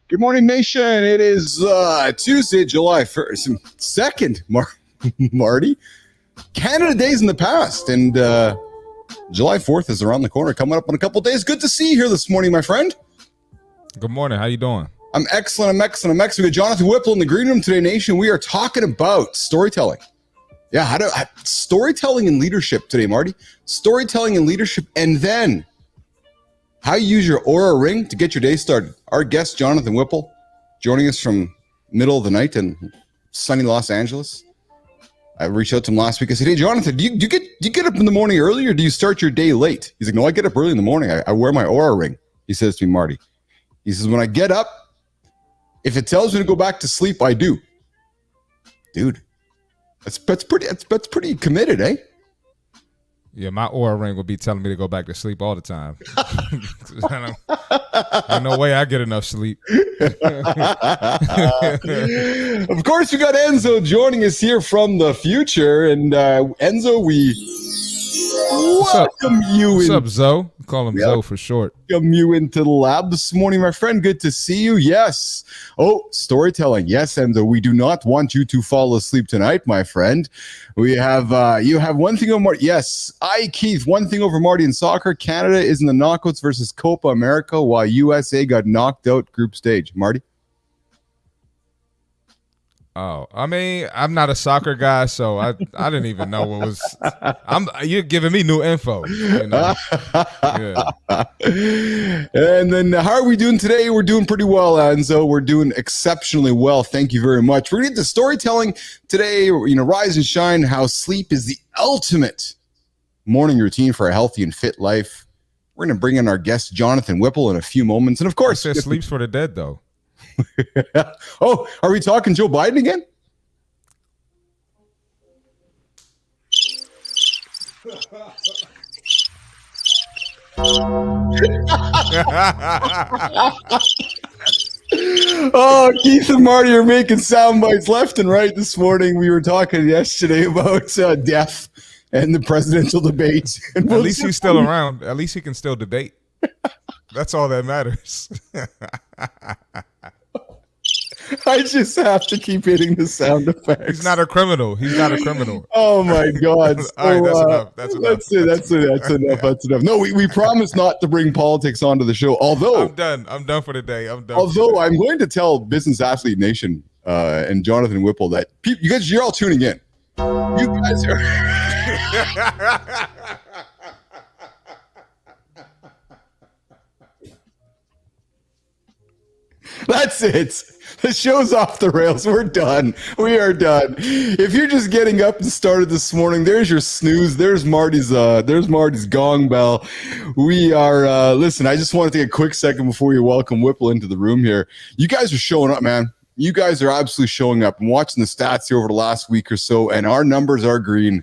Good morning, nation. It is Tuesday, July 1st, 2nd, Marty. Canada Day's in the past, and July 4th is around the corner, coming up in a couple days. Good to see you here this morning, my friend. Good morning. How you doing? I'm excellent. We got Jonathan Whipple in the green room today, nation. We are talking about storytelling. Yeah, storytelling and leadership today, Marty. Storytelling and leadership, and then how you use your Aura ring to get your day started. Our guest, Jonathan Whipple, joining us from middle of the night in sunny Los Angeles. I reached out to him last week. I said, hey, Jonathan, do you get up in the morning early, or do you start your day late? He's like, no, I get up early in the morning. I wear my Aura ring. He says to me, Marty. He says, when I get up, if it tells me to go back to sleep, I do. Dude, that's pretty committed, eh? Yeah, my Aura ring will be telling me to go back to sleep all the time. Ain't no way I get enough sleep. Of course, we got Enzo joining us here from the future. And Enzo, we welcome you. What's up, Zo? Call him Zo for short. Welcome you into the lab this morning, my friend. Good to see you. Yes. Oh, storytelling. Yes, Enzo. We do not want you to fall asleep tonight, my friend. We have you have one thing over Marty. Yes, Keith. One thing over Marty in soccer. Canada is in the knockouts versus Copa America, while USA got knocked out group stage. Marty. Oh, I mean, I'm not a soccer guy, so I didn't even know what was. You're giving me new info. You know? Yeah. And then how are we doing today? We're doing pretty well, Enzo. We're doing exceptionally well. Thank you very much. We're going to get to storytelling today. You know, rise and shine. How sleep is the ultimate morning routine for a healthy and fit life. We're going to bring in our guest Jonathan Whipple in a few moments, and of course, it sleeps for the dead, though. Oh, are we talking Joe Biden again? Oh, Keith and Marty are making sound bites left and right this morning. We were talking yesterday about death and the presidential debate. At least he's still around. At least he can still debate. That's all that matters. I just have to keep hitting the sound effects. He's not a criminal. Oh my God! So, all right, that's enough. That's enough. No, we promise not to bring politics onto the show. Although I'm done for the day. I'm done. Although I'm going to tell Business Athlete Nation and Jonathan Whipple that you're all tuning in. You guys are. That's it. The show's off the rails. We're done. We are done. If you're just getting up and started this morning, there's your snooze. There's Marty's gong bell. We are listen, I just want to take a quick second before you welcome Whipple into the room here. You guys are showing up, man. You guys are absolutely showing up. I'm watching the stats here over the last week or so, and our numbers are green.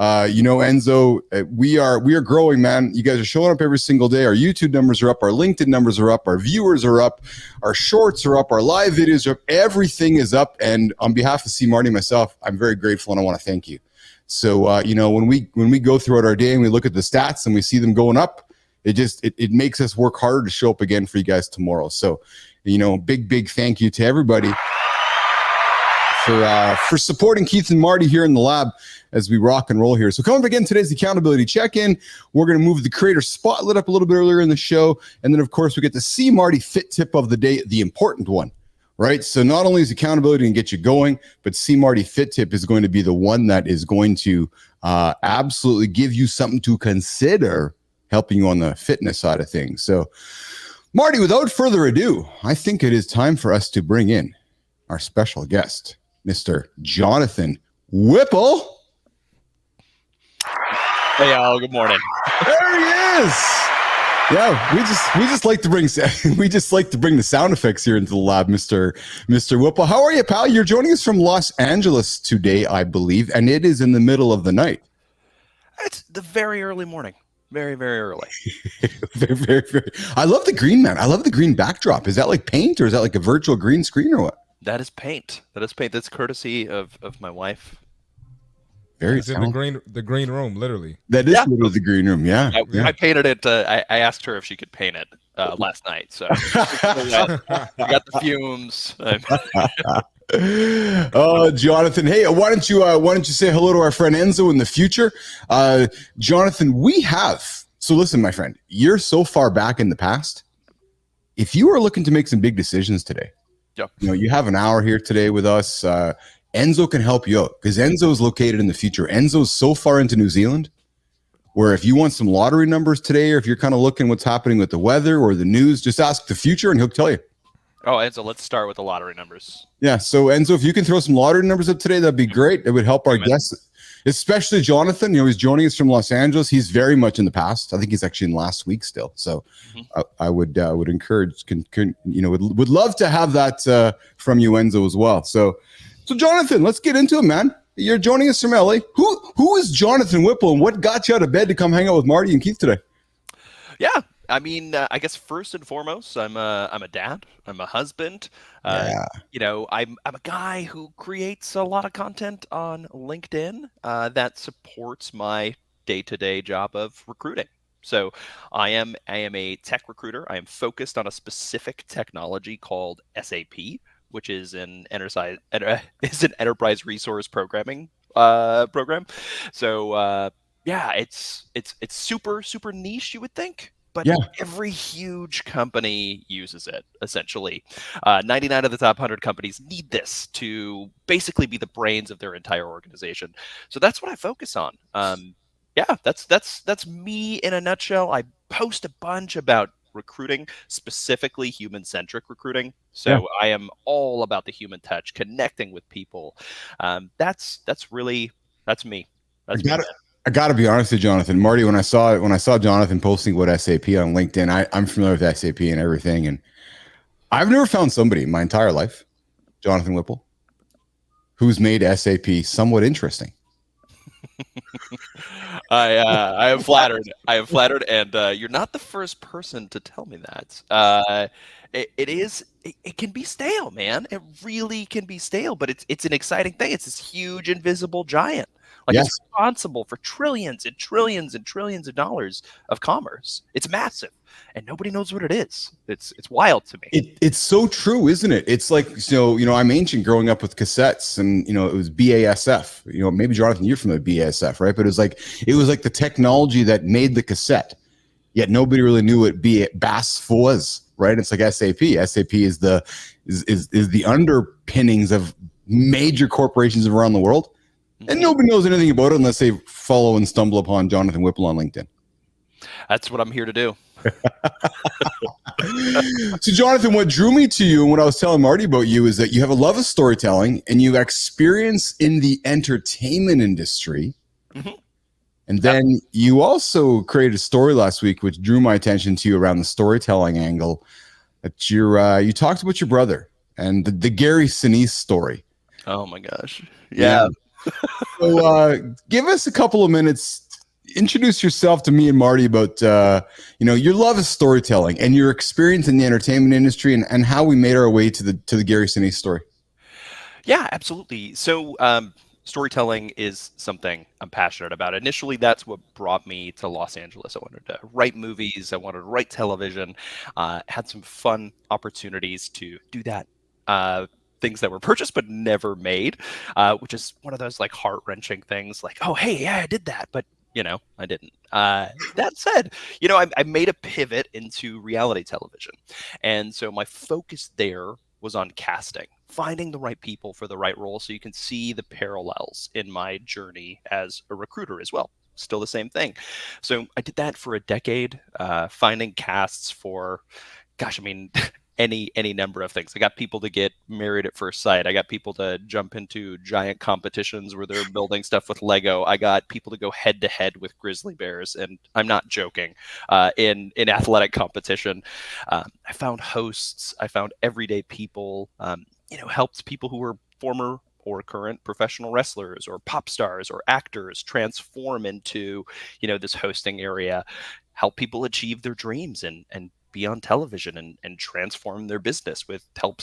Enzo, we are growing, man. You guys are showing up every single day. Our YouTube numbers are up. Our LinkedIn numbers are up. Our viewers are up. Our shorts are up. Our live videos are up. Everything is up. And on behalf of C. Marty and myself, I'm very grateful and I want to thank you. So, when we go throughout our day and we look at the stats and we see them going up, it makes us work harder to show up again for you guys tomorrow. So, big thank you to everybody for supporting Keith and Marty here in the lab as we rock and roll here. So coming up again, today's accountability check-in. We're going to move the creator spotlight up a little bit earlier in the show. And then, of course, we get to see Marty fit tip of the day, the important one, right? So not only is accountability and get you going, but see Marty fit tip is going to be the one that is going to absolutely give you something to consider, helping you on the fitness side of things. So Marty, without further ado, I think it is time for us to bring in our special guest, Mr. Jonathan Whipple. Hey, y'all. Good morning. There he is. Yeah, we just like to bring the sound effects here into the lab, Mr. Whipple. How are you, pal? You're joining us from Los Angeles today, I believe, and it is in the middle of the night. It's the very early morning. Very, very early. Very, very, very. I love the green, man. I love the green backdrop. Is that like paint or is that like a virtual green screen or what? That is paint. That's courtesy of my wife. Very It's in the green room, literally. That is Yeah. literally the green room. Yeah. I painted it. I asked her if she could paint it last night. So we got the fumes. Oh, Jonathan. Hey, why don't you say hello to our friend Enzo in the future? Jonathan, so listen, my friend, you're so far back in the past. If you are looking to make some big decisions today, Yep. you have an hour here today with us. Enzo can help you out because Enzo is located in the future. Enzo's so far into New Zealand where if you want some lottery numbers today, or if you're kind of looking what's happening with the weather or the news, just ask the future and he'll tell you. Oh, Enzo, let's start with the lottery numbers. Yeah. So Enzo, if you can throw some lottery numbers up today, that'd be great. It would help our guests, especially Jonathan. He's joining us from Los Angeles. He's very much in the past. I think he's actually in last week still. So I would encourage, would love to have that from you, Enzo, as well. So Jonathan, let's get into it, man. You're joining us from LA. Who is Jonathan Whipple, and what got you out of bed to come hang out with Marty and Keith today? Yeah. I mean, I guess first and foremost, I'm a dad. I'm a husband. I'm a guy who creates a lot of content on LinkedIn that supports my day-to-day job of recruiting. So I am a tech recruiter. I am focused on a specific technology called SAP, which is an enterprise resource programming program. So it's super super niche, you would think. But every huge company uses it, essentially. 99 of the top 100 companies need this to basically be the brains of their entire organization. So that's what I focus on. That's me in a nutshell. I post a bunch about recruiting, specifically human-centric recruiting. So I am all about the human touch, connecting with people. That's me. That's me. I got to be honest with Jonathan. Marty, when I saw Jonathan posting about SAP on LinkedIn, I'm familiar with SAP and everything, and I've never found somebody in my entire life, Jonathan Whipple, who's made SAP somewhat interesting. I am flattered. And you're not the first person to tell me that. It can be stale, man. It really can be stale, but it's an exciting thing. It's this huge invisible giant. It's responsible for trillions and trillions and trillions of dollars of commerce. It's massive, and nobody knows what it is. It's wild to me. It's so true, isn't it? It's like, I'm ancient growing up with cassettes, and it was BASF. Maybe Jonathan, you're from the BASF, right? But it was like the technology that made the cassette, yet nobody really knew what BASF was, right? It's like SAP. SAP is the underpinnings of major corporations around the world. And nobody knows anything about it unless they follow and stumble upon Jonathan Whipple on LinkedIn. That's what I'm here to do. So, Jonathan, what drew me to you and what I was telling Marty about you is that you have a love of storytelling and you have experience in the entertainment industry. Mm-hmm. And then you also created a story last week, which drew my attention to you around the storytelling angle. That you talked about your brother and the Gary Sinise story. Oh, my gosh. Yeah. So give us a couple of minutes. Introduce yourself to me and Marty about your love of storytelling and your experience in the entertainment industry and how we made our way to the Gary Sinise story. Yeah, absolutely. So storytelling is something I'm passionate about. Initially, that's what brought me to Los Angeles. I wanted to write movies. I wanted to write television. Had some fun opportunities to do that. Things that were purchased but never made, which is one of those heart-wrenching things. Oh, hey, yeah, I did that, but I didn't. That said, I made a pivot into reality television, and so my focus there was on casting, finding the right people for the right role, so you can see the parallels in my journey as a recruiter as well. Still the same thing. So I did that for a decade, finding casts for, any number of things. I got people to get married at first sight. I got people to jump into giant competitions where they're building stuff with Lego. I got people to go head to head with grizzly bears, and I'm not joking. In athletic competition, I found hosts. I found everyday people. Helped people who were former or current professional wrestlers or pop stars or actors transform into, this hosting area, help people achieve their dreams and be on television and transform their business with help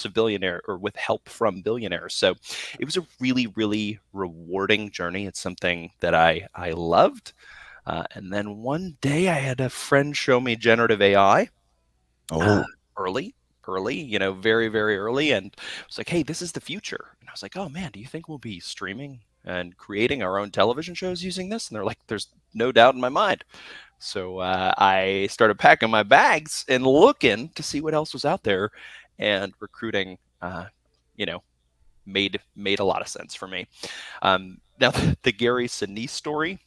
from billionaires. So it was a really, really rewarding journey. It's something that I loved. And then one day I had a friend show me generative AI. Early, very, very early. And I was like, hey, this is the future. And I was like, oh man, do you think we'll be streaming and creating our own television shows using this? And they're like, there's no doubt in my mind. So I started packing my bags and looking to see what else was out there, and recruiting, made a lot of sense for me. Now the Gary Sinise story,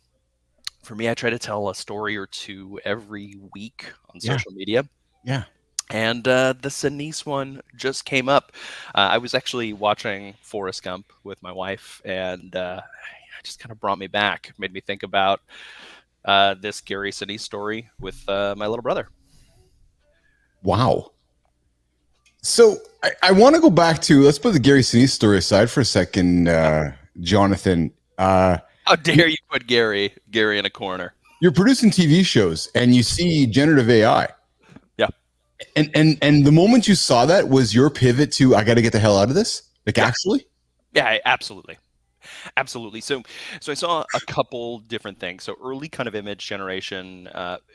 for me, I try to tell a story or two every week on social media. Yeah. And the Sinise one just came up. I was actually watching Forrest Gump with my wife, and it just kind of brought me back, made me think about this Gary Sinise story with my little brother. Wow. So I want to go back to, let's put the Gary Sinise story aside for a second, Jonathan. How dare you put Gary in a corner? You're producing TV shows and you see generative AI. Yeah. And the moment you saw that was your pivot to, I got to get the hell out of this? Actually? Yeah, absolutely. Absolutely. So I saw a couple different things. So early kind of image generation,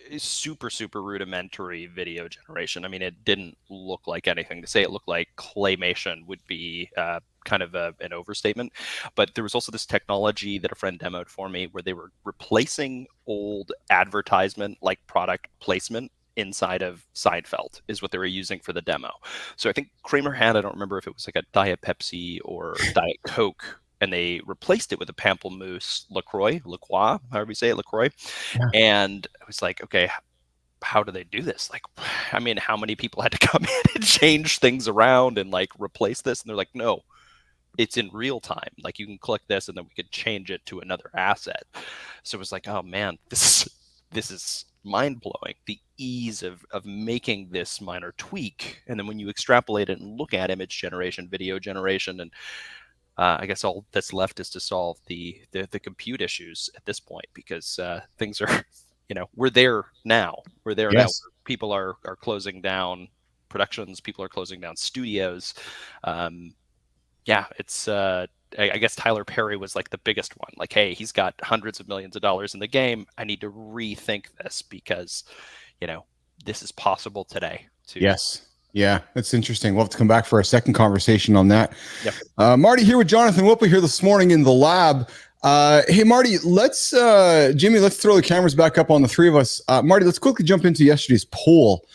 is super, super rudimentary video generation. I mean, it didn't look like anything. To say it looked like claymation would be kind of an overstatement. But there was also this technology that a friend demoed for me where they were replacing old advertisement like product placement inside of Seinfeld is what they were using for the demo. So I think Kramer had, I don't remember if it was like a Diet Pepsi or Diet Coke, and they replaced it with a pamplemousse LaCroix, however you say it, LaCroix. Yeah. And I was like, okay, how do they do this? Like, I mean, how many people had to come in and change things around and like replace this? And they're like, no, it's in real time. Like you can click this and then we could change it to another asset. So it was like, oh man, this is mind blowing. The ease of making this minor tweak. And then when you extrapolate it and look at image generation, video generation, and I guess all that's left is to solve the compute issues at this point, because things are, we're there now. We're there now. People are closing down productions. People are closing down studios. It's I guess Tyler Perry was like the biggest one. Like, hey, he's got hundreds of millions of dollars in the game. I need to rethink this because, this is possible today. Yes. Yeah, that's interesting. We'll have to come back for a second conversation on that. Yep. Marty here with Jonathan Whipple here this morning in the lab. Hey, Marty, let's throw the cameras back up on the three of us. Marty, let's quickly jump into yesterday's poll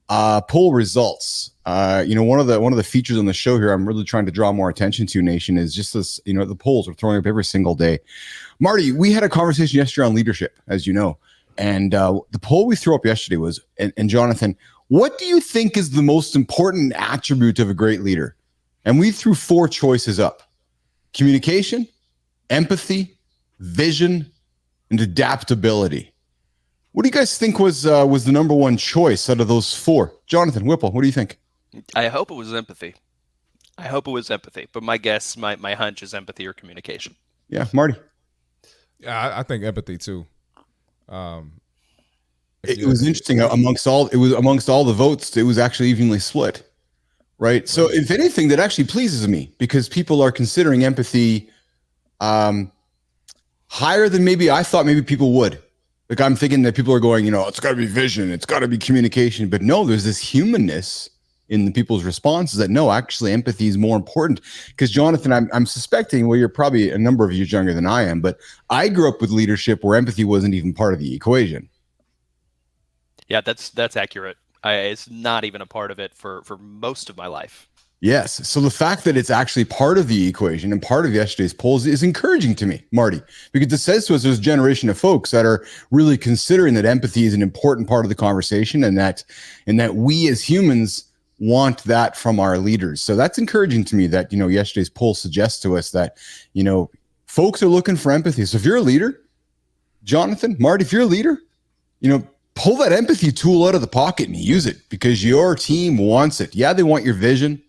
results. One of the features on the show here, I'm really trying to draw more attention to, Nation, is just this, the polls are throwing up every single day. Marty, we had a conversation yesterday on leadership, as you know, and the poll we threw up yesterday was, and Jonathan, what do you think is the most important attribute of a great leader? And we threw 4 choices up: communication, empathy, vision, and adaptability. What do you guys think was the number one choice out of those 4? Jonathan Whipple, what do you think? I hope it was empathy. But my guess, my hunch is empathy or communication. Yeah, Marty. Yeah, I think empathy too. It was interesting amongst all the votes. It was actually evenly split, right? So, if anything, that actually pleases me, because people are considering empathy higher than maybe I thought maybe people would. Like, I'm thinking that people are going, it's got to be vision, it's got to be communication, but no, there's this humanness in the people's responses that no, actually empathy is more important. Because Jonathan, I'm suspecting, well, you're probably a number of years younger than I am, but I grew up with leadership where empathy wasn't even part of the equation. Yeah, that's accurate. It's not even a part of it for most of my life. Yes. So the fact that it's actually part of the equation and part of yesterday's polls is encouraging to me, Marty, because it says to us there's a generation of folks that are really considering that empathy is an important part of the conversation, and that we as humans want that from our leaders. So that's encouraging to me that, yesterday's poll suggests to us that, folks are looking for empathy. So if you're a leader, Jonathan, Marty, if you're a leader, pull that empathy tool out of the pocket and use it because your team wants it. Yeah, they want your vision.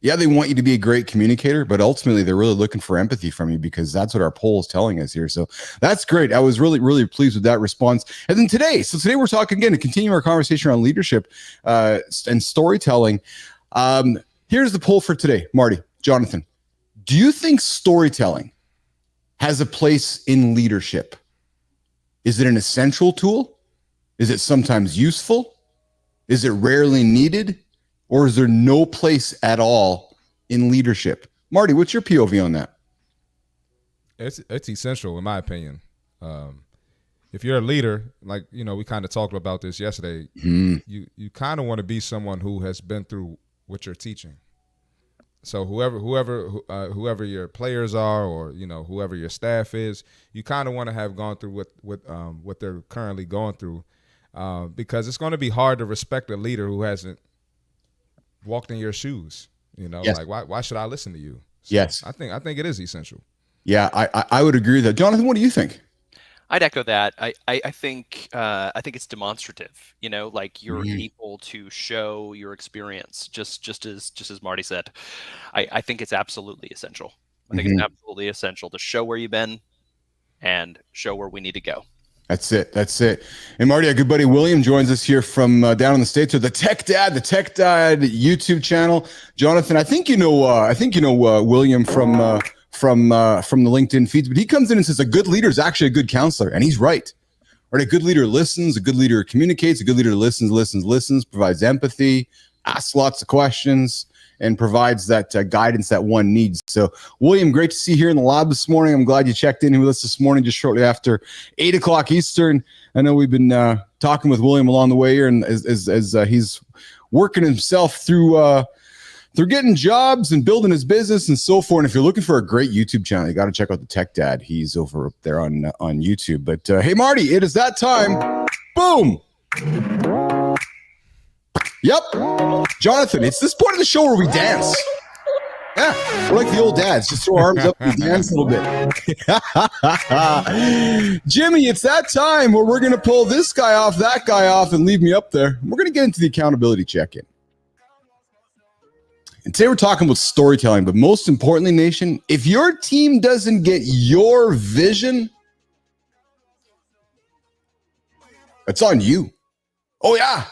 Yeah, they want you to be a great communicator, but ultimately they're really looking for empathy from you because that's what our poll is telling us here. So that's great. I was really, really pleased with that response. And then today we're talking again to continue our conversation around leadership and storytelling. Here's the poll for today. Marty, Jonathan, do you think storytelling has a place in leadership? Is it an essential tool? Is it sometimes useful? Is it rarely needed? Or is there no place at all in leadership? Marty, what's your POV on that? It's essential, in my opinion. If you're a leader, like, we kind of talked about this yesterday, you kind of want to be someone who has been through what you're teaching. So whoever your players are, or whoever your staff is, you kind of want to have gone through what they're currently going through, because it's going to be hard to respect a leader who hasn't walked in your shoes. Yes. Like why should I listen to you? So yes, I think it is essential. Yeah, I would agree with that. Jonathan, what do you think? I'd echo that. I think it's demonstrative. Like you're able to show your experience, just as Marty said. I think it's absolutely essential. I think it's absolutely essential to show where you've been and show where we need to go. That's it. And Marty, our good buddy William joins us here from down in the States with the Tech Dad YouTube channel. Jonathan, I think you know William from the LinkedIn feeds, but he comes in and says a good leader is actually a good counselor, and he's right. Right, a good leader listens, a good leader communicates, a good leader listens, provides empathy, asks lots of questions, and provides that guidance that one needs. So, William, great to see you here in the lab this morning. I'm glad you checked in with us this morning, just shortly after 8 o'clock Eastern. I know we've been talking with William along the way here, and as he's working himself through getting jobs and building his business and so forth. And if you're looking for a great YouTube channel, you got to check out the Tech Dad. He's over up there on YouTube. But hey, Marty, it is that time. Boom. Yep. Jonathan, it's this point of the show where we dance. Yeah, we're like the old dads. Just throw our arms up and dance a little bit. Jimmy, it's that time where we're going to pull this guy off, that guy off, and leave me up there. We're going to get into the accountability check-in. And today we're talking about storytelling, but most importantly, nation, if your team doesn't get your vision, it's on you. Oh, yeah.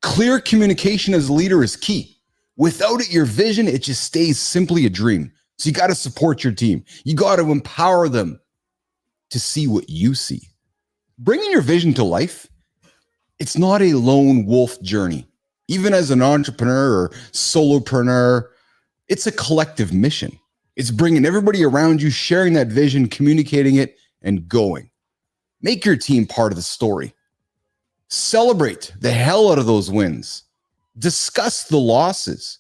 Clear communication as a leader is key. Without it, your vision, it just stays simply a dream. So you got to support your team. You got to empower them to see what you see. Bringing your vision to life, it's not a lone wolf journey. Even as an entrepreneur or solopreneur, it's a collective mission. It's bringing everybody around you, sharing that vision, communicating it, and going. Make your team part of the story. Celebrate the hell out of those wins. Discuss the losses.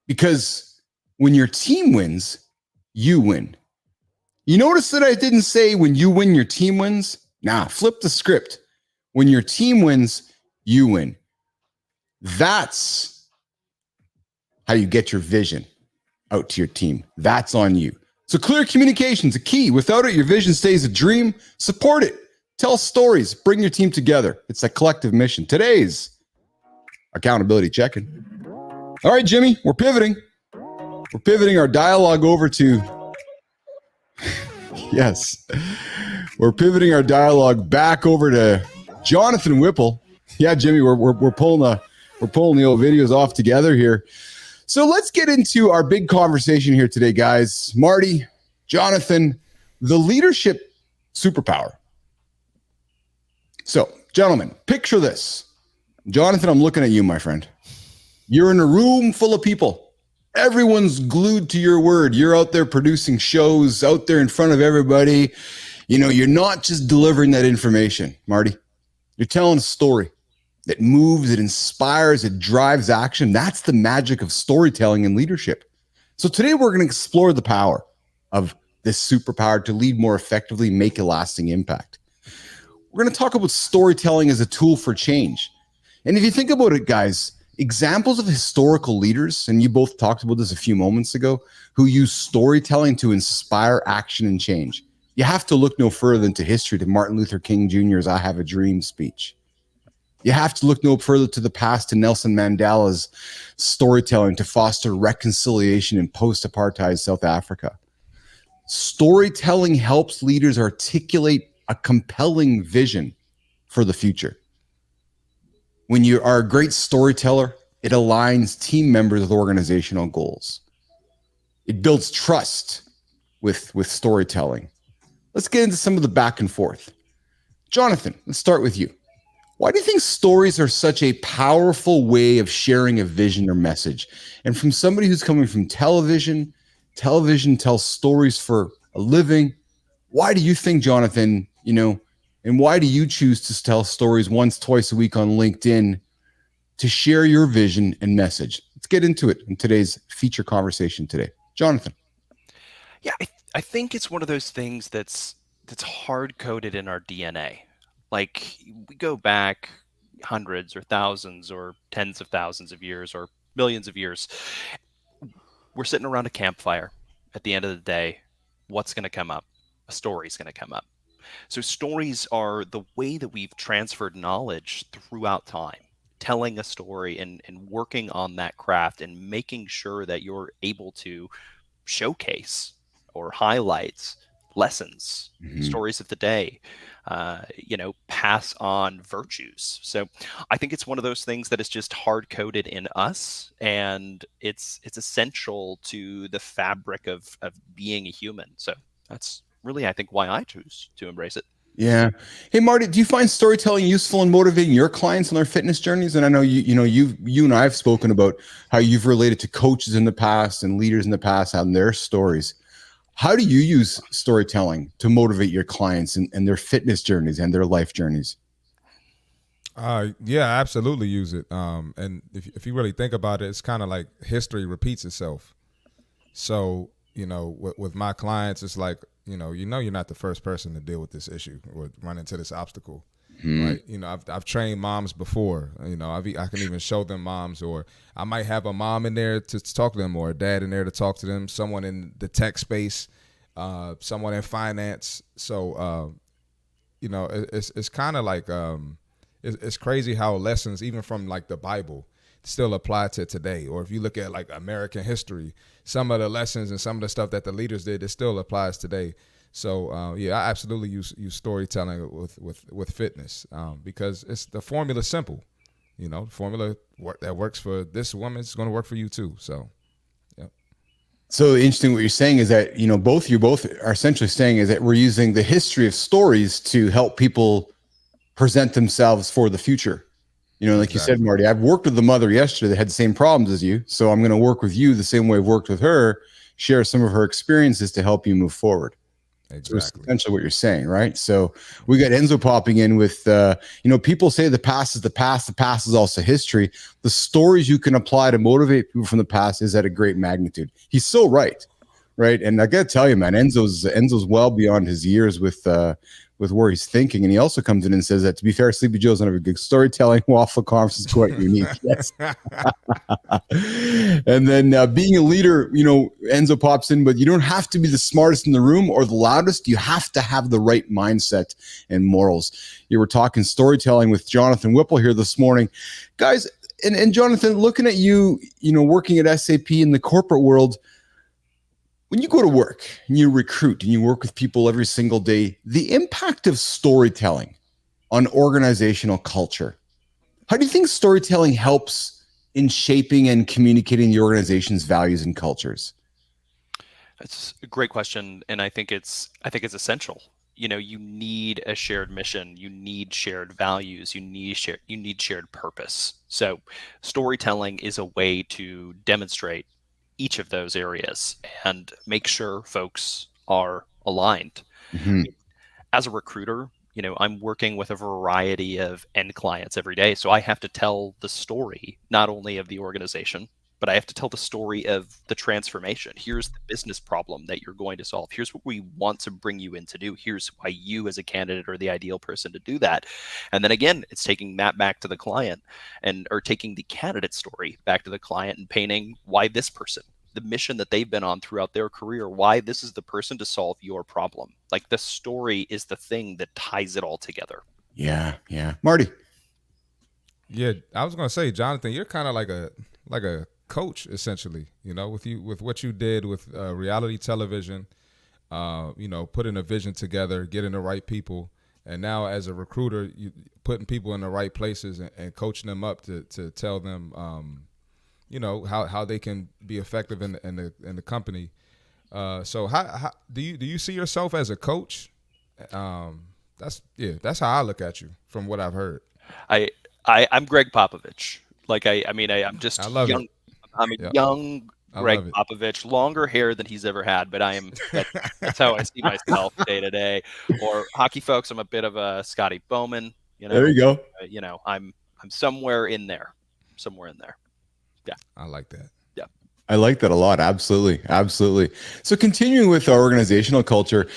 Because when your team wins, you win. You notice that I didn't say when you win, your team wins? Nah, flip the script. When your team wins, you win. That's how you get your vision out to your team. That's on you. So clear communication is a key. Without it, your vision stays a dream. Support it. Tell stories. Bring your team together. It's a collective mission. Today's accountability check-in. All right, Jimmy, we're pivoting. We're pivoting our dialogue over to... Yes. We're pivoting our dialogue back over to Jonathan Whipple. Yeah, Jimmy, we're pulling the old videos off together here. So let's get into our big conversation here today, guys. Marty, Jonathan, the leadership superpower. So, gentlemen, picture this. Jonathan, I'm looking at you, my friend. You're in a room full of people. Everyone's glued to your word. You're out there producing shows, out there in front of everybody. You're not just delivering that information, Marty. You're telling a story that moves, it inspires, it drives action. That's the magic of storytelling and leadership. So today we're going to explore the power of this superpower to lead more effectively, make a lasting impact. We're going to talk about storytelling as a tool for change. And if you think about it, guys, examples of historical leaders, and you both talked about this a few moments ago, who use storytelling to inspire action and change. You have to look no further than to history, to Martin Luther King Jr.'s I Have a Dream speech. You have to look no further to the past, to Nelson Mandela's storytelling to foster reconciliation in post-apartheid South Africa. Storytelling helps leaders articulate a compelling vision for the future. When you are a great storyteller, it aligns team members with organizational goals. It builds trust with storytelling. Let's get into some of the back and forth. Jonathan, let's start with you. Why do you think stories are such a powerful way of sharing a vision or message? And from somebody who's coming from television, television tells stories for a living. Why do you think, Jonathan, and why do you choose to tell stories once, twice a week on LinkedIn to share your vision and message? Let's get into it in today's feature conversation today. Jonathan. Yeah, I think it's one of those things that's hard coded in our DNA. Like, we go back hundreds or thousands or tens of thousands of years or millions of years. We're sitting around a campfire. At the end of the day, what's going to come up? A story's going to come up. So stories are the way that we've transferred knowledge throughout time. Telling a story and working on that craft and making sure that you're able to showcase or highlight lessons, stories of the day, pass on virtues. So I think it's one of those things that is just hard coded in us, and it's essential to the fabric of being a human. So that's really, I think, why I choose to embrace it. Yeah. Hey, Marty, do you find storytelling useful in motivating your clients on their fitness journeys? And I know you and I have spoken about how you've related to coaches in the past and leaders in the past on their stories. How do you use storytelling to motivate your clients and their fitness journeys and their life journeys? Yeah, I absolutely use it. And if you really think about it, it's kind of like history repeats itself. So, with my clients, it's like, you're not the first person to deal with this issue or run into this obstacle, right? I've trained moms before. I can even show them moms, or I might have a mom in there to talk to them, or a dad in there to talk to them. Someone in the tech space, someone in finance. So, it's kind of like it's crazy how lessons, even from like the Bible, still apply to today. Or if you look at like American history, some of the lessons and some of the stuff that the leaders did, it still applies today. So I absolutely use storytelling with fitness because it's the formula simple. The formula that works for this woman is going to work for you too. So. So interesting. What you're saying is that both are essentially saying is that we're using the history of stories to help people present themselves for the future. Like you said, Marty, I've worked with the mother yesterday that had the same problems as you. So I'm going to work with you the same way I've worked with her, share some of her experiences to help you move forward. Exactly. So it's essentially what you're saying, right? So we got Enzo popping in with, people say the past is the past. The past is also history. The stories you can apply to motivate people from the past is at a great magnitude. He's so right. Right. And I got to tell you, man, Enzo's well beyond his years with where he's thinking. And he also comes in and says that, to be fair, Sleepy Joe's not a good storytelling. Waffle Conference is quite unique. Yes. And then being a leader, Enzo pops in, but you don't have to be the smartest in the room or the loudest. You have to have the right mindset and morals. You were talking storytelling with Jonathan Whipple here this morning. Guys, and Jonathan, looking at you, working at SAP in the corporate world, when you go to work and you recruit and you work with people every single day, the impact of storytelling on organizational culture, how do you think storytelling helps in shaping and communicating the organization's values and cultures? That's a great question, and I think it's essential. You need a shared mission, you need shared values, you need shared purpose. So storytelling is a way to demonstrate each of those areas and make sure folks are aligned. Mm-hmm. As a recruiter, I'm working with a variety of end clients every day. So I have to tell the story, not only of the organization, but I have to tell the story of the transformation. Here's the business problem that you're going to solve. Here's what we want to bring you in to do. Here's why you as a candidate are the ideal person to do that. And then again, it's taking that back to the client or taking the candidate story back to the client and painting why this person, the mission that they've been on throughout their career, why this is the person to solve your problem. Like the story is the thing that ties it all together. Yeah. Yeah. Marty. Yeah, I was gonna say, Jonathan, you're kind of like a coach essentially. With what you did with reality television, putting a vision together, getting the right people, and now as a recruiter, you putting people in the right places and coaching them up to tell them, how they can be effective in the company. So how do you see yourself as a coach? That's how I look at you from what I've heard. I'm Greg Popovich. I'm just I love young. it. I'm a Yep. young I Greg love it. Popovich, longer hair than he's ever had, but that's how I see myself day to day. Or hockey folks, I'm a bit of a Scotty Bowman. There you go. I'm somewhere in there. Yeah. I like that. Yeah. I like that a lot. Absolutely. Absolutely. So continuing with our organizational culture,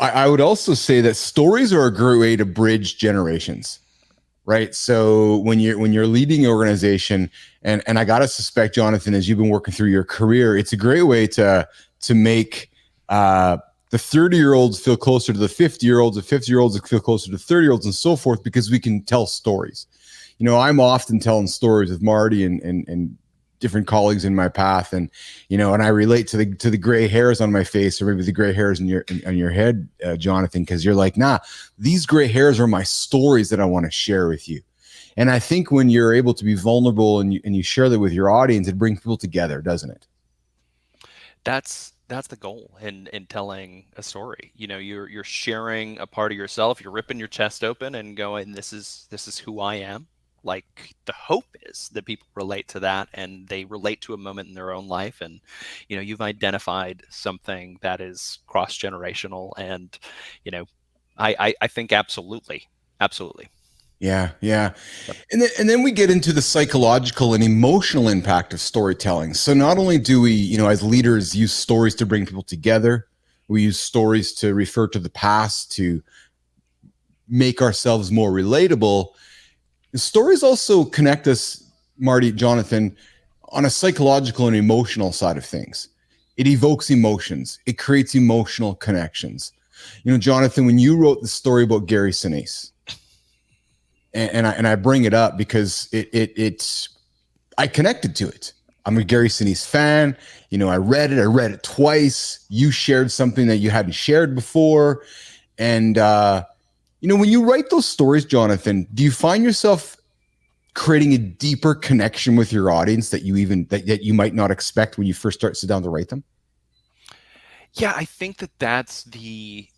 I would also say that stories are a great way to bridge generations, right? So when you're leading an organization, and I got to suspect, Jonathan, as you've been working through your career, it's a great way to make the 30-year-olds feel closer to the 50-year-olds, the 50-year-olds feel closer to 30-year-olds, and so forth, because we can tell stories. I'm often telling stories with Marty and different colleagues in my path, and I relate to the gray hairs on my face, or maybe the gray hairs on your head, Jonathan, because you're like, nah, these gray hairs are my stories that I want to share with you. And I think when you're able to be vulnerable and you share that with your audience, it brings people together, doesn't it? That's the goal in telling a story. You're sharing a part of yourself. You're ripping your chest open and going, this is who I am. Like the hope is that people relate to that, and they relate to a moment in their own life, and you've identified something that is cross generational, and I think absolutely. Yeah. And then we get into the psychological and emotional impact of storytelling. So not only do we, as leaders, use stories to bring people together, we use stories to refer to the past, to make ourselves more relatable. The stories also connect us, Marty, Jonathan, on a psychological and emotional side of things. It evokes emotions. It creates emotional connections. Jonathan, when you wrote the story about Gary Sinise, and I bring it up because it's I connected to it. I'm a Gary Sinise fan. I read it twice. You shared something that you hadn't shared before. And when you write those stories, Jonathan, do you find yourself creating a deeper connection with your audience that you might not expect when you first sit down to write them? Yeah, I think that's the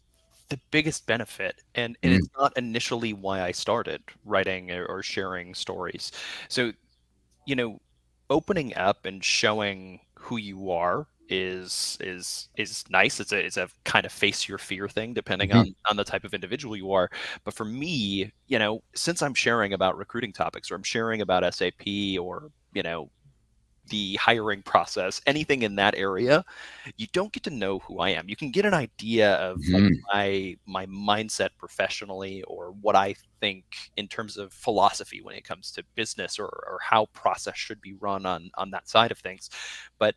biggest benefit, and it's not initially why I started writing or sharing stories. So, opening up and showing who you are is nice. It's a kind of face your fear thing, depending on the type of individual you are. But for me, since I'm sharing about recruiting topics, or I'm sharing about SAP, or the hiring process, anything in that area, you don't get to know who I am. You can get an idea of like my mindset professionally, or what I think in terms of philosophy when it comes to business, or how process should be run on that side of things. But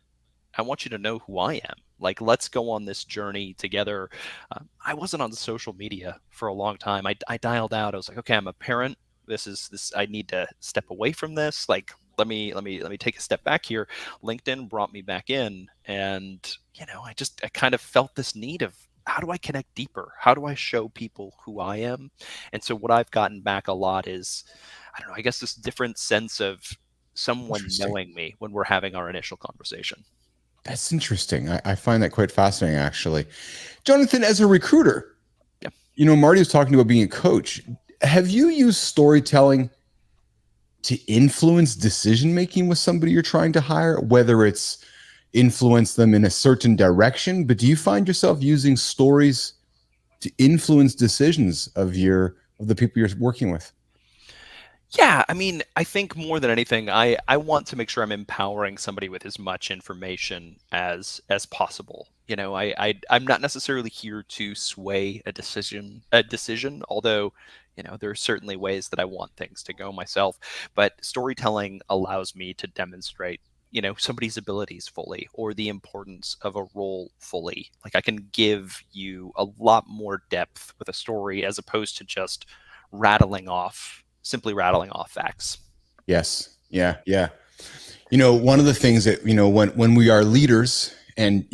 I want you to know who I am. Like, let's go on this journey together. I wasn't on social media for a long time. I dialed out. I was like, okay, I'm a parent. This. I need to step away from this. Like, let me take a step back here. LinkedIn brought me back in, and I kind of felt this need of, how do I connect deeper? How do I show people who I am? And so what I've gotten back a lot is, I don't know, I guess this different sense of someone knowing me when we're having our initial conversation. That's interesting. I find that quite fascinating, actually. Jonathan, as a recruiter, Marty was talking about being a coach. Have you used storytelling to influence decision-making with somebody you're trying to hire, whether it's influence them in a certain direction, but do you find yourself using stories to influence decisions of the people you're working with? Yeah, I mean, I think more than anything, I want to make sure I'm empowering somebody with as much information as possible. I'm not necessarily here to sway a decision, although, there are certainly ways that I want things to go myself. But storytelling allows me to demonstrate, somebody's abilities fully or the importance of a role fully. Like I can give you a lot more depth with a story as opposed to just simply rattling off facts. Yes. Yeah. Yeah. One of the things that, when we are leaders and,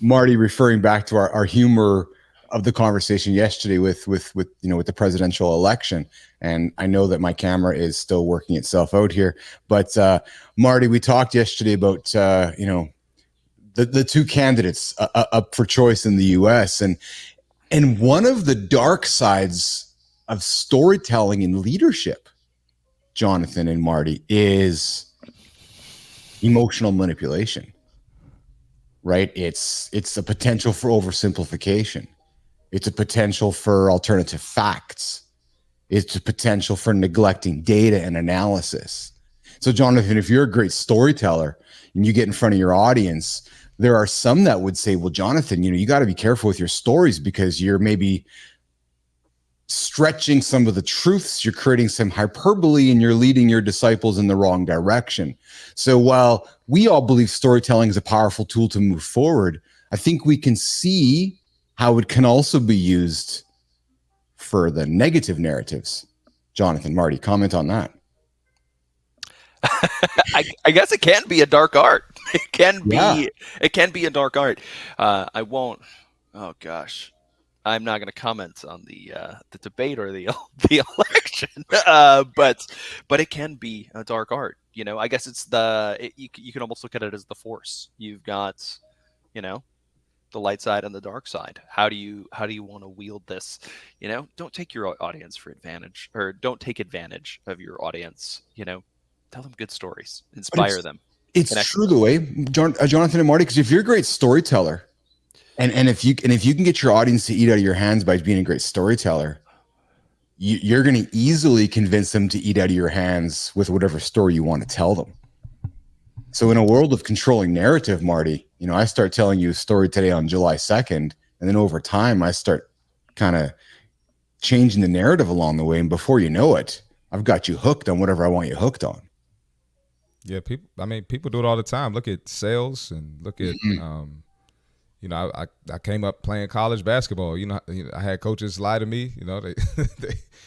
Marty, referring back to our humor of the conversation yesterday with the presidential election, and I know that my camera is still working itself out here, but Marty, we talked yesterday about the two candidates up for choice in the U.S. and one of the dark sides of storytelling and leadership, Jonathan and Marty, is emotional manipulation. Right? It's a potential for oversimplification. It's a potential for alternative facts. It's a potential for neglecting data and analysis. So, Jonathan, if you're a great storyteller and you get in front of your audience, there are some that would say, well, Jonathan, you got to be careful with your stories because you're maybe stretching some of the truths, you're creating some hyperbole, and you're leading your disciples in the wrong direction. So while we all believe storytelling is a powerful tool to move forward, I think we can see how it can also be used for the negative narratives. Jonathan, Marty, comment on that. I guess it can be a dark art. It can be a dark art. I won't. Oh gosh. I'm not going to comment on the debate or the election, but it can be a dark art. I guess it's you can almost look at it as the Force. You've got, the light side and the dark side. How do you want to wield this? Don't take your audience for advantage, or don't take advantage of your audience. Tell them good stories, inspire them. It's true the way, Jonathan and Marty, because if you're a great storyteller. And if you can get your audience to eat out of your hands by being a great storyteller, you're going to easily convince them to eat out of your hands with whatever story you want to tell them. So in a world of controlling narrative, Marty, I start telling you a story today on July 2nd, and then over time I start kind of changing the narrative along the way, and before you know it, I've got you hooked on whatever I want you hooked on. Yeah, people do it all the time. Look at sales and look at I came up playing college basketball. I had coaches lie to me.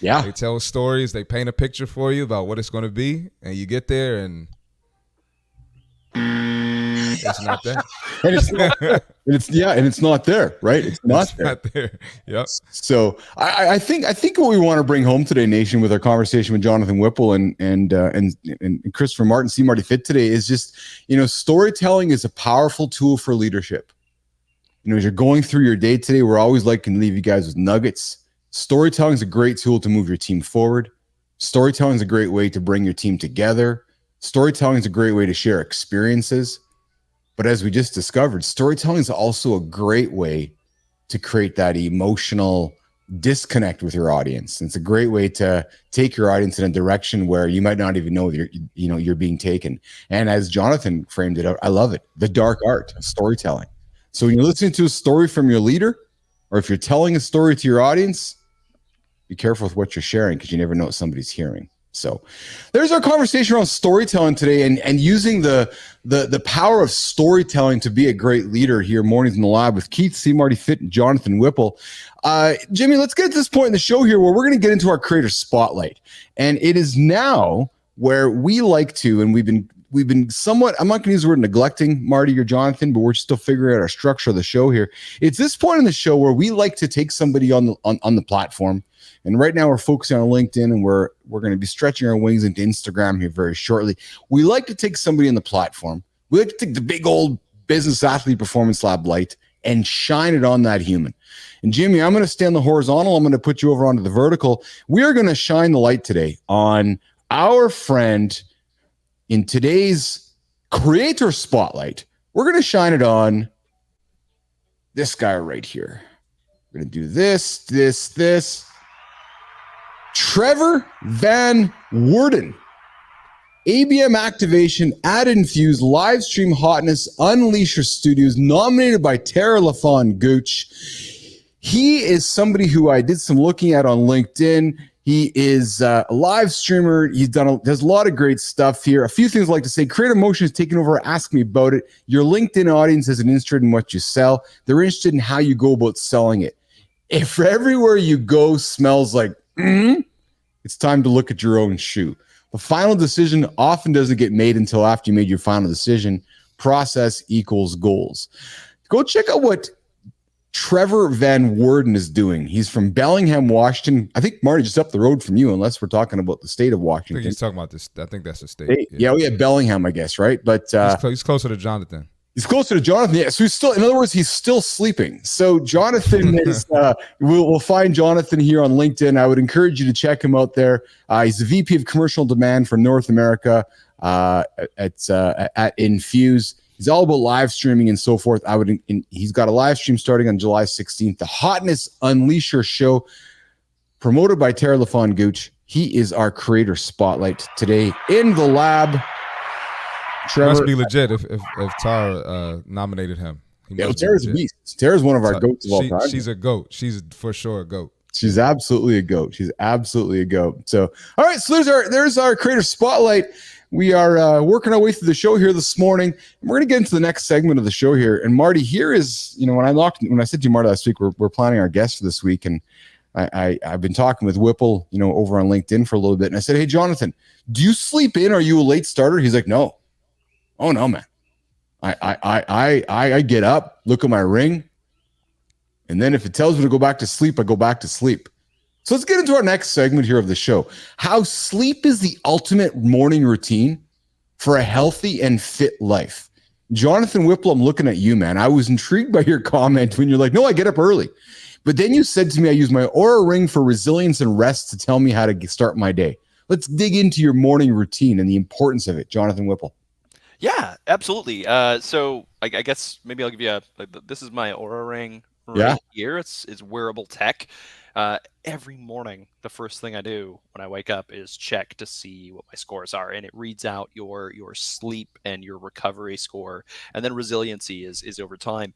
They tell stories. They paint a picture for you about what it's going to be, and you get there, and it's not there. And it's not there, right? It's not there. Yep. So I think what we want to bring home today, Nation, with our conversation with Jonathan Whipple and Christopher Martin, C. Marty Fit today, is just storytelling is a powerful tool for leadership. As you're going through your day today, we're always liking to leave you guys with nuggets. Storytelling is a great tool to move your team forward. Storytelling is a great way to bring your team together. Storytelling is a great way to share experiences. But as we just discovered, storytelling is also a great way to create that emotional disconnect with your audience. It's a great way to take your audience in a direction where you might not even know you're being taken. And as Jonathan framed it out, I love it. The dark art of storytelling. So when you're listening to a story from your leader, or if you're telling a story to your audience, be careful with what you're sharing because you never know what somebody's hearing. So there's our conversation around storytelling today and using the power of storytelling to be a great leader here, Mornings in the Lab with Keith, C. Marty Fit, and Jonathan Whipple. Jimmy, let's get to this point in the show here where we're going to get into our creator spotlight. And it is now where we like to, and we've been somewhat, I'm not going to use the word neglecting Marty or Jonathan, but we're still figuring out our structure of the show here. It's this point in the show where we like to take somebody on the platform. And right now we're focusing on LinkedIn, and we're going to be stretching our wings into Instagram here very shortly. We like to take somebody on the platform. We like to take the big old business athlete performance lab light and shine it on that human. And Jimmy, I'm going to stay on the horizontal. I'm going to put you over onto the vertical. We are going to shine the light today on our friend in today's creator spotlight. We're going to shine it on this guy right here. We're going to do this. Trevor Van Woerden. ABM activation at Infuse, live stream hotness, Unleash Your Studios, nominated by Tara LaFawn Gooch. He is somebody who I did some looking at on LinkedIn. He is a live streamer. Does a lot of great stuff here. A few things I'd like to say. Creative Motion is taking over. Ask me about it. Your LinkedIn audience isn't interested in what you sell. They're interested in how you go about selling it. If everywhere you go smells like, it's time to look at your own shoe. The final decision often doesn't get made until after you made your final decision. Process equals goals. Go check out what Trevor Van Woerden is doing. He's from Bellingham, Washington. I think, Marty, just up the road from you, unless we're talking about the state of Washington. I think he's talking about this. I think that's the state. Yeah, we have Bellingham, I guess, right? But he's closer to Jonathan. He's closer to Jonathan. Yeah, so he's still, in other words, he's still sleeping. So Jonathan is, we'll find Jonathan here on LinkedIn. I would encourage you to check him out there. He's the VP of Commercial Demand for North America at Infuse. He's all about live streaming and so forth. He's got a live stream starting on July 16th. The Hotness Unleash Your Show, promoted by Tara LaFawn Gooch. He is our creator spotlight today in the lab. Trevor, must be legit if Tara nominated him. Tara's a beast. Tara's one of our goats of all time. She's a goat. She's for sure a goat. She's absolutely a goat. She's absolutely a goat. So, all right. So there's our creator spotlight. We are working our way through the show here this morning. And we're going to get into the next segment of the show here. And Marty, here is, when I said to you, Marty, last week, we're planning our guest for this week. And I've been talking with Whipple, over on LinkedIn for a little bit. And I said, hey, Jonathan, do you sleep in? Are you a late starter? He's like, no. Oh no, man. I get up, look at my ring, and then if it tells me to go back to sleep, I go back to sleep. So let's get into our next segment here of the show. How sleep is the ultimate morning routine for a healthy and fit life. Jonathan Whipple, I'm looking at you, man. I was intrigued by your comment when you're like, no, I get up early. But then you said to me, I use my Aura Ring for resilience and rest to tell me how to start my day. Let's dig into your morning routine and the importance of it. Jonathan Whipple. Yeah, absolutely. So I guess maybe I'll give you this is my Aura Ring here. It's wearable tech. Every morning, the first thing I do when I wake up is check to see what my scores are, and it reads out your sleep and your recovery score, and then resiliency is over time.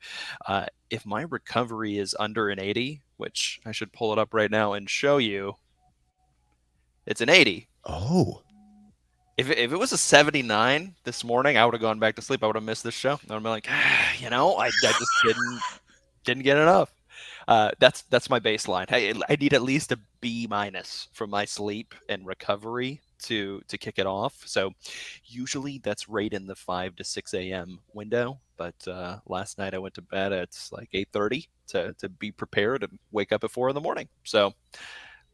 If my recovery is under an 80, which I should pull it up right now and show you, it's an 80. Oh. If it was a 79 this morning, I would have gone back to sleep. I would have missed this show. I would have been like, I just didn't get enough. That's my baseline. I need at least a B- from my sleep and recovery to kick it off. So usually that's right in the 5 to 6 a.m. window. But last night I went to bed at like 8:30 to be prepared and wake up at 4 in the morning. So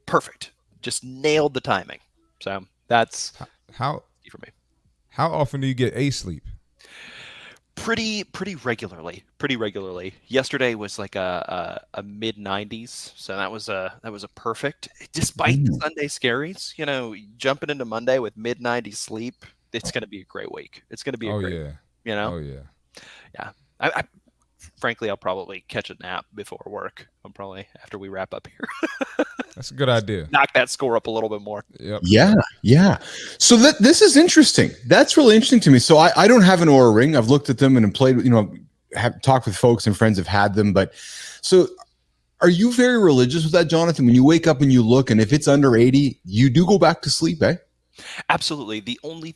perfect. Just nailed the timing. So that's how for me. How often do you get a sleep? Pretty regularly. Yesterday was like a mid 90s, so that was a perfect. Despite the Sunday scaries, jumping into Monday with mid 90s sleep, it's going to be a great week. It's going to be a great. Yeah. Yeah. I frankly, I'll probably catch a nap before work. I'm probably after we wrap up here. That's a good idea. Knock that score up a little bit more. Yep. Yeah. So this is interesting. That's really interesting to me. So I don't have an Aura Ring. I've looked at them and played, have talked with folks and friends have had them. But so are you very religious with that, Jonathan? When you wake up and you look, and if it's under 80, you do go back to sleep, eh? Absolutely. The only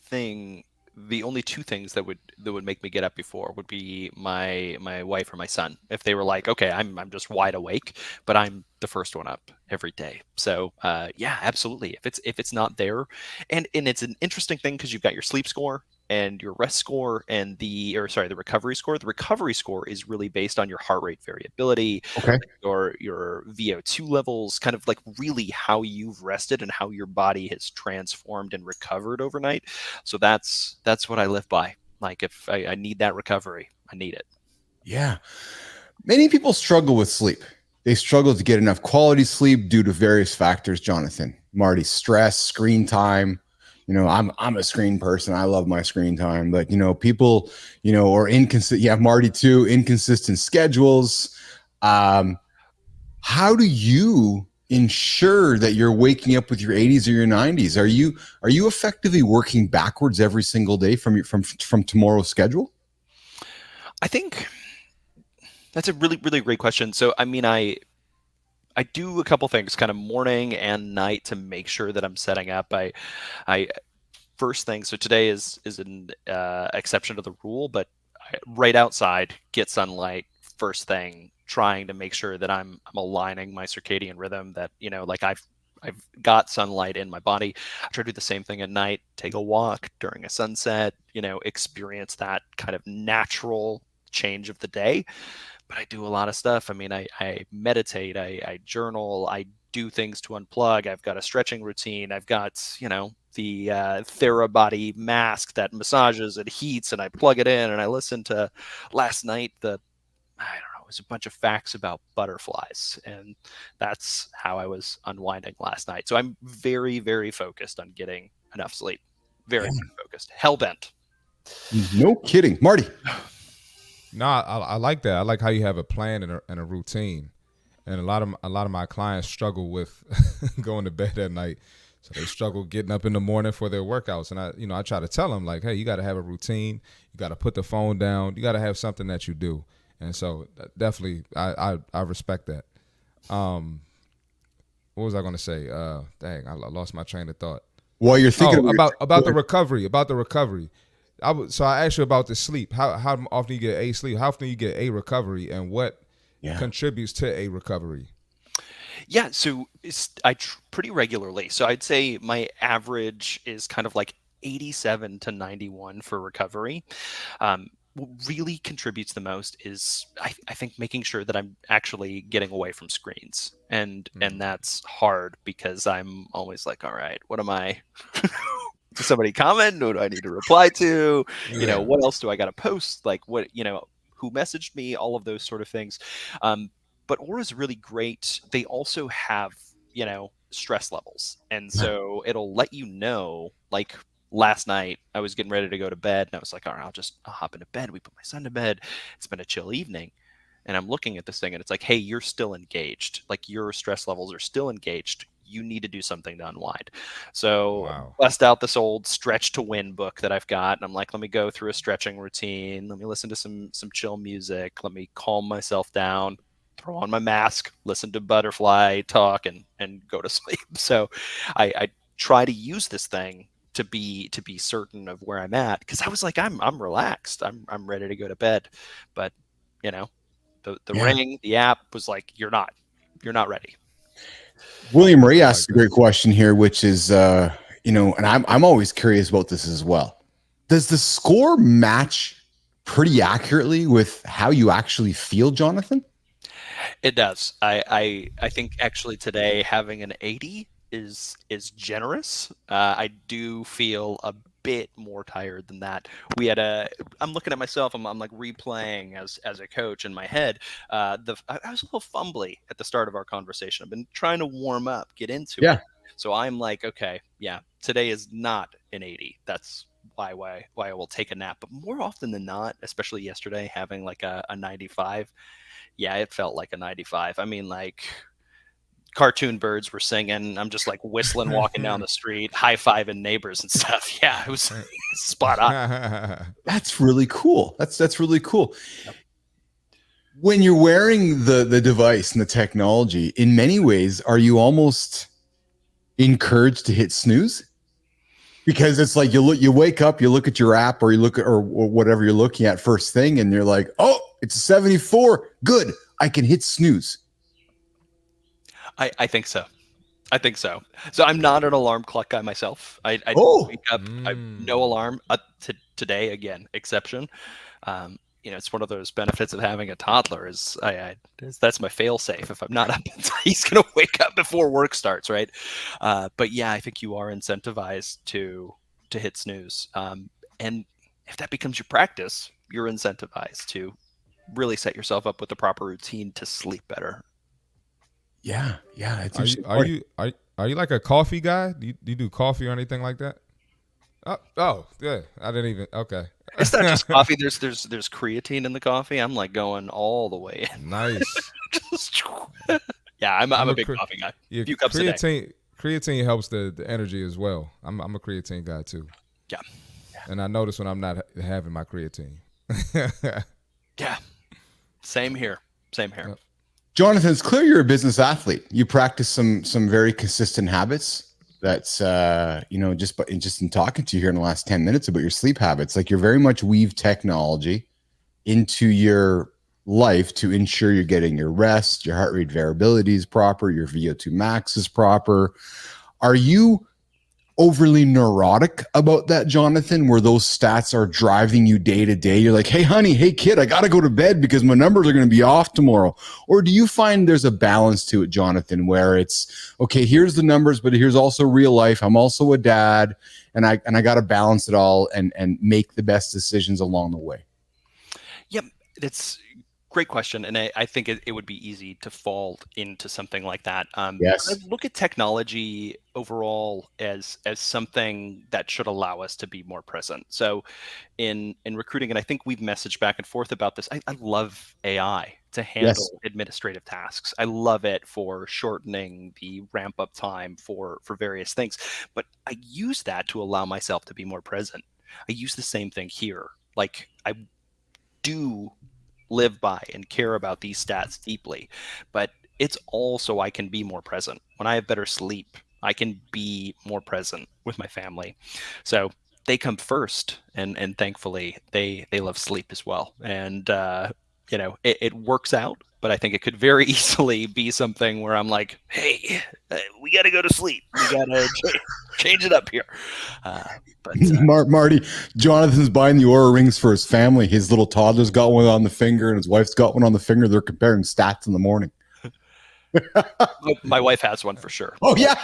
two things that would make me get up before would be my wife or my son. If they were like, okay, I'm just wide awake, but I'm the first one up every day. So yeah, absolutely. If it's not there, and it's an interesting thing because you've got your sleep score and your rest score and the recovery score. The recovery score is really based on your heart rate variability, okay, your VO2 levels, kind of like really how you've rested and how your body has transformed and recovered overnight. So that's what I live by. Like if I need that recovery, I need it. Yeah. Many people struggle with sleep. They struggle to get enough quality sleep due to various factors, Jonathan. Marty, stress, screen time. I'm a screen person. I love my screen time, but people, are inconsistent. Yeah, Marty too, inconsistent schedules. How do you ensure that you're waking up with your 80s or your 90s? Are you effectively working backwards every single day from tomorrow's schedule? I think that's a really, really great question. So, I mean, I do a couple things kind of morning and night to make sure that I'm setting up. I first thing, so today is an exception to the rule, but right outside, get sunlight first thing, trying to make sure that I'm aligning my circadian rhythm, that, you know, like I've got sunlight in my body. I try to do the same thing at night, take a walk during a sunset, you know, experience that kind of natural change of the day. But I do a lot of stuff. I mean, I meditate, I journal, I do things to unplug. I've got a stretching routine. I've got, you know, the Therabody mask that massages and heats, and I plug it in and I listen to last night, I don't know, it was a bunch of facts about butterflies. And that's how I was unwinding last night. So I'm very, very focused on getting enough sleep. Very, very focused. Hell bent. No kidding. Marty. No, I like that. I like how you have a plan and a routine. And a lot of my clients struggle with going to bed at night. So they struggle getting up in the morning for their workouts. And I try to tell them, like, hey, you got to have a routine. You got to put the phone down. You got to have something that you do. And so definitely I respect that. What was I going to say? Dang, I lost my train of thought. While you're thinking about the recovery. So I asked you about the sleep. How often you get a sleep? How often you get a recovery, and what contributes to a recovery? Yeah, so pretty regularly. So I'd say my average is kind of like 87 to 91 for recovery. What really contributes the most is I think making sure that I'm actually getting away from screens, and that's hard because I'm always like, all right, what am I? Does somebody comment? What do I need to reply to? You know, what else do I got to post? Like, what, you know, who messaged me? All of those sort of things. But Aura is really great. They also have, you know, stress levels, and so it'll let you know. Like last night, I was getting ready to go to bed, and I was like, all right, I'll hop into bed. We put my son to bed. It's been a chill evening. And I'm looking at this thing, and it's like, hey, you're still engaged. Like, your stress levels are still engaged. You need to do something to unwind. So bust out this old Stretch to Win book that I've got, and I'm like, let me go through a stretching routine. Let me listen to some chill music. Let me calm myself down. Throw on my mask, listen to butterfly talk, and go to sleep. So I try to use this thing to be certain of where I'm at, because I was like, I'm relaxed. I'm ready to go to bed, but you know. The ring, the app was like, you're not ready. William Ray asked a great question here, which is, you know, and I'm always curious about this as well. Does the score match pretty accurately with how you actually feel, Jonathan? It does. I think actually today having an 80 is generous. I do feel a bit more tired than that. I'm looking at myself. I'm like replaying as a coach in my head. I was a little fumbly at the start of our conversation. I've been trying to warm up, get into it. So I'm like, okay, yeah, today is not an 80. That's why I will take a nap. But more often than not, especially yesterday, having like a 95. Yeah, it felt like a 95. I mean, like, cartoon birds were singing. I'm just like whistling, walking down the street, high-fiving neighbors and stuff. Yeah, it was spot on. That's really cool. That's really cool. When you're wearing the device and the technology, in many ways, are you almost encouraged to hit snooze? Because it's like you wake up, you look at your app, or you look at or whatever you're looking at first thing, and you're like, oh, it's a 74. Good, I can hit snooze. I think so. So I'm not an alarm clock guy myself. I wake up. No alarm. Today again, exception. You know, it's one of those benefits of having a toddler is that's my fail safe. If I'm not up, he's gonna wake up before work starts, right? But yeah, I think you are incentivized to hit snooze. And if that becomes your practice, you're incentivized to really set yourself up with the proper routine to sleep better. Yeah. Are you like a coffee guy? Do you do coffee or anything like that? Oh, yeah. I didn't even. Okay. It's not just coffee. There's creatine in the coffee. I'm like going all the way in. Nice. Yeah, I'm a big coffee guy. Yeah, a few cups a day. Creatine helps the energy as well. I'm a creatine guy too. Yeah. And I notice when I'm not having my creatine. Yeah. Same here. Yep. Jonathan, it's clear you're a business athlete. You practice some very consistent habits. That's just in talking to you here in the last 10 minutes about your sleep habits, like you're very much weave technology into your life to ensure you're getting your rest, your heart rate variability is proper, your VO2 max is proper. Are you overly neurotic about that, Jonathan, where those stats are driving you day to day? You're like, hey, honey, hey, kid, I got to go to bed because my numbers are going to be off tomorrow. Or do you find there's a balance to it, Jonathan, where it's, okay, here's the numbers, but here's also real life. I'm also a dad, and I got to balance it all and make the best decisions along the way? Yep. It's great question. And I think it would be easy to fall into something like that. Yes. I look at technology overall as something that should allow us to be more present. So in recruiting, and I think we've messaged back and forth about this, I love AI to handle administrative tasks. I love it for shortening the ramp up time for various things. But I use that to allow myself to be more present. I use the same thing here. Like I do live by and care about these stats deeply, but it's also I can be more present. When I have better sleep, I can be more present with my family. So they come first, and thankfully they love sleep as well. And it works out, but I think it could very easily be something where I'm like, hey, we got to go to sleep. We got to change it up here. Marty, Jonathan's buying the Aura rings for his family. His little toddler's got one on the finger, and his wife's got one on the finger. They're comparing stats in the morning. My wife has one for sure. Oh yeah.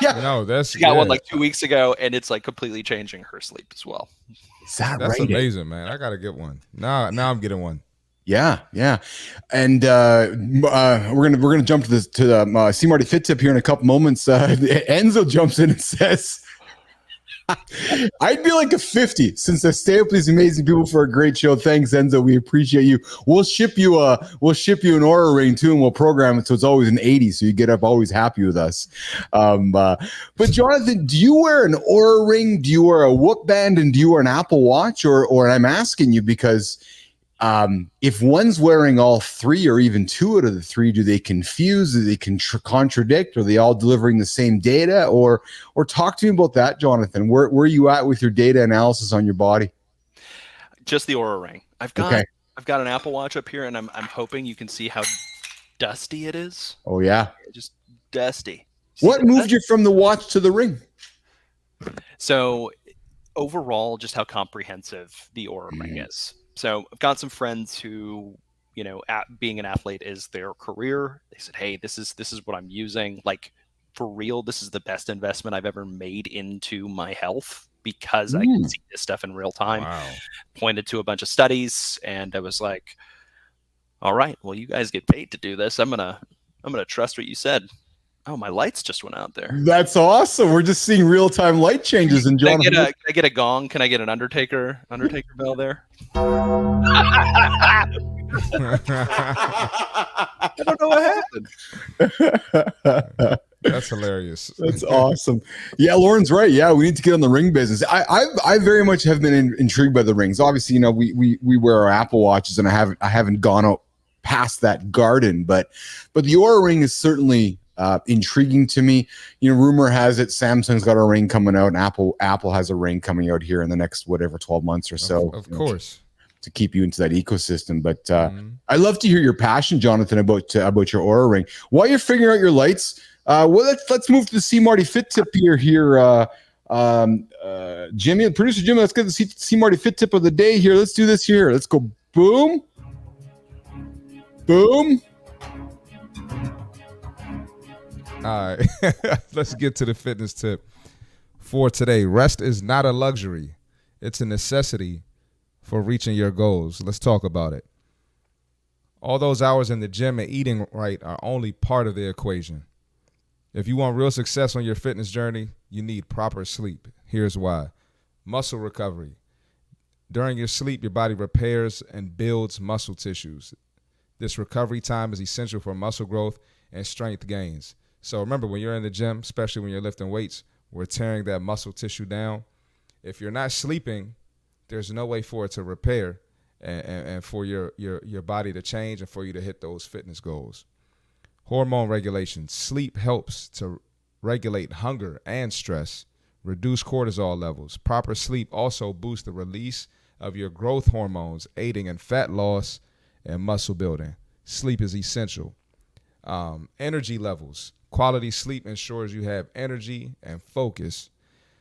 She got one like 2 weeks ago, and it's like completely changing her sleep as well. Is that That's right? amazing, man. I gotta get one. Now I'm getting one. Yeah, and we're gonna jump to the See Marty Fit Tip here in a couple moments. Enzo jumps in and says, "I'd be like a 50 since I stay up with these amazing people for a great show. Thanks, Enzo. We appreciate you. We'll ship you an Aura ring too, and we'll program it so it's always an 80, so you get up always happy with us." But Jonathan, do you wear an Aura ring? Do you wear a Whoop band? And do you wear an Apple Watch? Or I'm asking you because if one's wearing all three or even two out of the three, do they confuse? Do they contradict? Are they all delivering the same data? Or talk to me about that, Jonathan. Where are you at with your data analysis on your body? Just the Aura ring. I've got an Apple Watch up here, and I'm hoping you can see how dusty it is. Oh yeah, just dusty. What moved you from the watch to the ring? So overall, just how comprehensive the Aura ring is. So I've got some friends who, being an athlete is their career. They said, hey, this is what I'm using. Like, for real, this is the best investment I've ever made into my health because I can see this stuff in real time. Wow. Pointed to a bunch of studies, and I was like, all right, well, you guys get paid to do this. I'm gonna trust what you said. Oh, my lights just went out there. That's awesome. We're just seeing real-time light changes. And Jonathan, can I get a gong? Can I get an Undertaker bell there? I don't know what happened. That's hilarious. That's awesome. Yeah, Lauren's right. Yeah, we need to get on the ring business. I very much have been intrigued by the rings. Obviously, we wear our Apple Watches, and I haven't gone out past that garden, but the Aura ring is certainly intriguing to me. Rumor has it Samsung's got a ring coming out, and Apple has a ring coming out here in the next 12 months or so. Of course, to keep you into that ecosystem. But I love to hear your passion, Jonathan, about your Aura ring. While you're figuring out your lights, let's move to the See Marty Fit Tip here. Jimmy, producer Jimmy, let's get the See Marty Fit Tip of the day here. Let's do this here. Let's go. Boom. Boom. All right, let's get to the fitness tip for today. Rest is not a luxury. It's a necessity for reaching your goals. Let's talk about it. All those hours in the gym and eating right are only part of the equation. If you want real success on your fitness journey, you need proper sleep. Here's why. Muscle recovery. During your sleep, your body repairs and builds muscle tissues. This recovery time is essential for muscle growth and strength gains. So remember, when you're in the gym, especially when you're lifting weights, we're tearing that muscle tissue down. If you're not sleeping, there's no way for it to repair and for your body to change and for you to hit those fitness goals. Hormone regulation. Sleep helps to regulate hunger and stress, reduce cortisol levels. Proper sleep also boosts the release of your growth hormones, aiding in fat loss and muscle building. Sleep is essential. Energy levels. Quality sleep ensures you have energy and focus.